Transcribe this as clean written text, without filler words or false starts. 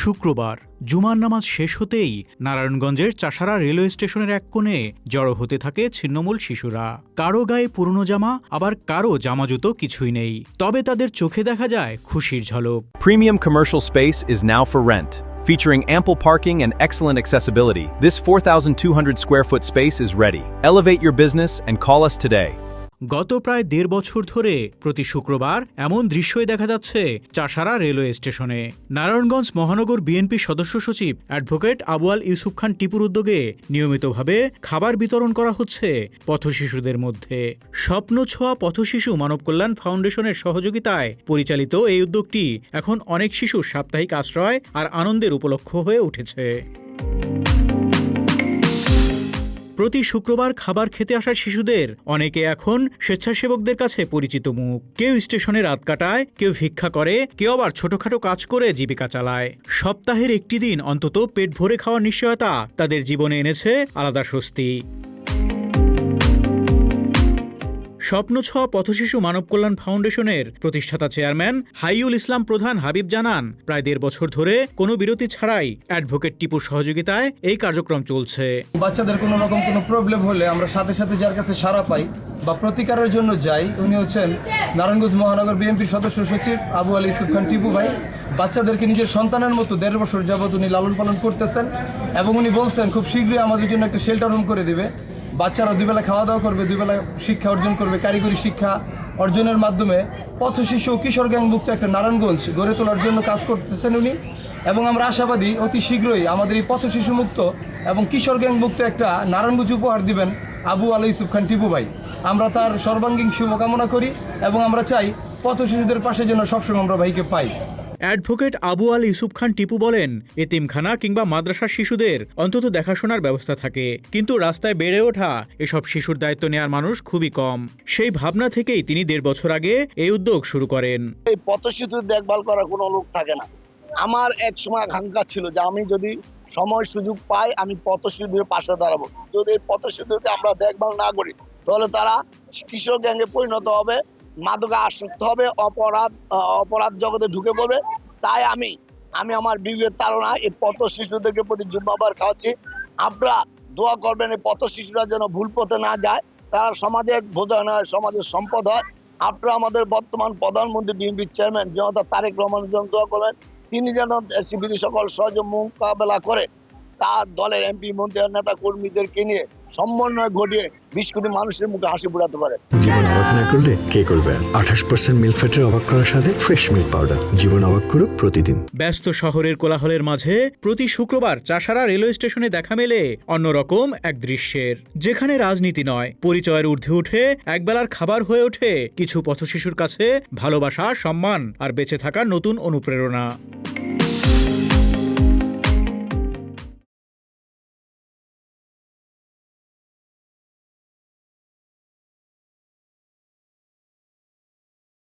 শুক্রবার জুমার নামাজ শেষ হতেই নারায়ণগঞ্জের চাষারা রেলওয়ে স্টেশনের এক কোণে জড়ো হতে থাকে ছিন্নমূল শিশুরা। কারো গায়ে পুরনো জামা, আবার কারো জামা জুতো কিছুই নেই, তবে তাদের চোখে দেখা যায় খুশির ঝলক। Premium commercial space is now for rent. Featuring ample parking and excellent accessibility, this 4,200 square foot space is ready. Elevate your business and call us today. গত প্রায় ১.৫ বছর ধরে প্রতি শুক্রবার এমন দৃশ্যই দেখা যাচ্ছে চাষারা রেলওয়ে স্টেশনে। নারায়ণগঞ্জ মহানগর বিএনপি সদস্য সচিব অ্যাডভোকেট আবু আল ইউসুফ খান টিপুর উদ্যোগে নিয়মিতভাবে খাবার বিতরণ করা হচ্ছে পথশিশুদের মধ্যে। স্বপ্ন ছোঁয়া পথশিশু মানব কল্যাণ ফাউন্ডেশনের সহযোগিতায় পরিচালিত এই উদ্যোগটি এখন অনেক শিশুর সাপ্তাহিক আশ্রয় আর আনন্দের উপলক্ষ হয়ে উঠেছে। প্রতি শুক্রবার খাবার খেতে আসা শিশুদের অনেকে এখন স্বেচ্ছাসেবকদের কাছে পরিচিত মুখ। কেউ স্টেশনে রাত কাটায়, কেউ ভিক্ষা করে, কেউ আবার ছোটখাটো কাজ করে জীবিকা চালায়। সপ্তাহের একটি দিন অন্তত পেট ভরে খাওয়ার নিশ্চয়তা তাদের জীবনে এনেছে আলাদা স্বস্তি। স্বপ্ন ছোঁয়া পথশিশু মানব কল্যাণ ফাউন্ডেশনের প্রতিষ্ঠাতা চেয়ারম্যান হাইউল ইসলাম প্রধান হাবিব জানান, প্রায় ১.৫ বছর ধরে কোনো বিরতি ছাড়াই অ্যাডভোকেট টিপুর সহযোগিতায় এই কার্যক্রম চলছে। বাচ্চাদের কোনো রকম কোনো প্রবলেম হলে আমরা সাথে সাথে যার কাছে সাড়া পাই বা প্রতিকারের জন্য যাই, উনি হচ্ছেন নারায়ণগঞ্জ মহানগর বিএনপির সদস্য সচিব আবু আল ইউসুফ খান টিপু ভাই। বাচ্চাদেরকে নিজের সন্তানের মতো ১.৫ বছর যাবৎ উনি লালন পালন করতেছেন এবং উনি বলছেন খুব শীঘ্রই আমাদের জন্য একটা শেল্টার রুম করে দিবে। বাচ্চারা ২ বেলা খাওয়া দাওয়া করবে, ২ বেলা শিক্ষা অর্জন করবে। কারিগরি শিক্ষা অর্জনের মাধ্যমে পথশিশু ও কিশোর গ্যাংমুক্ত একটা নারায়ণগঞ্জ গড়ে তোলার জন্য কাজ করতেছেন উনি, এবং আমরা আশাবাদী অতি শীঘ্রই আমাদের এই পথশিশু মুক্ত এবং কিশোর গ্যাংমুক্ত একটা নারায়ণগঞ্জ উপহার দিবেন আবু আল ইউসুফ খান টিপু ভাই। আমরা তার সর্বাঙ্গীন শুভকামনা করি এবং আমরা চাই পথশিশুদের পাশে যেন সবসময় আমরা ভাইকে পাই। অ্যাডভোকেট আবু আল ইউসুফ খান টিপু বলেন, এতিমখানা কিংবা মাদ্রাসার শিশুদের অন্তত দেখাশোনার ব্যবস্থা থাকে, কিন্তু রাস্তায় বেড়ে ওঠা এসব শিশুর দায়িত্ব নেওয়ার মানুষ খুবই কম। সেই ভাবনা থেকেই তিনি ১.৫ বছর আগে এই উদ্যোগ শুরু করেন। এই পথশিশুদের দেখভাল করার কোনো লোক থাকে না। আমার এক সময় আকাঙ্ক্ষা ছিল যে আমি যদি সময় সুযোগ পাই আমি পথশিশুদের পাশে দাঁড়াবো। যদি এই পথশিশুদেরকে আমরা দেখভাল না করি তাহলে তারা কিশোর গ্যাংয়ে পরিণত হবে, মাদকে আসক্ত হবে, অপরাধ জগতে ঢুকে পড়বে। তাই আমি আমার বিবেক তাড়না এই পথ শিশুদেরকে প্রতি জুম্মাবার খাওয়াচ্ছি। আপনারা দোয়া করবেন এই পথ শিশুরা যেন ভুল পথে না যায়, তারা সমাজের বোঝা নয়, সমাজের সম্পদ হয়। আপনারা আমাদের বর্তমান প্রধানমন্ত্রী বিএনপির চেয়ারম্যান জনতা তারেক রহমানের জন্য দোয়া করবেন, তিনি যেন দেশি বিদেশি সকল সহযোগ মোকাবেলা করে তার দলের এমপি মন্ত্রী নেতা কর্মীদেরকে নিয়ে সমন্বয় ঘটিয়ে ২০ কোটি মানুষের মুখে হাসি ফুটাতে পারে। জীবন অবাক না করলে কে করবে? ২৮% মিল্ক ফ্যাটের অবাক করার সাথে ফ্রেশ মিল্ক পাউডার। জীবন অবাক করুক প্রতিদিন। ব্যস্ত শহরের কোলাহলের মাঝে প্রতি শুক্রবার চাষারা রেলওয়ে স্টেশনে দেখা মেলে অন্যরকম এক দৃশ্যের, যেখানে রাজনীতি নয়, পরিচয়ের ঊর্ধ্বে উঠে একবেলার খাবার হয়ে ওঠে কিছু পথশিশুর কাছে ভালোবাসা, সম্মান আর বেঁচে থাকার নতুন অনুপ্রেরণা।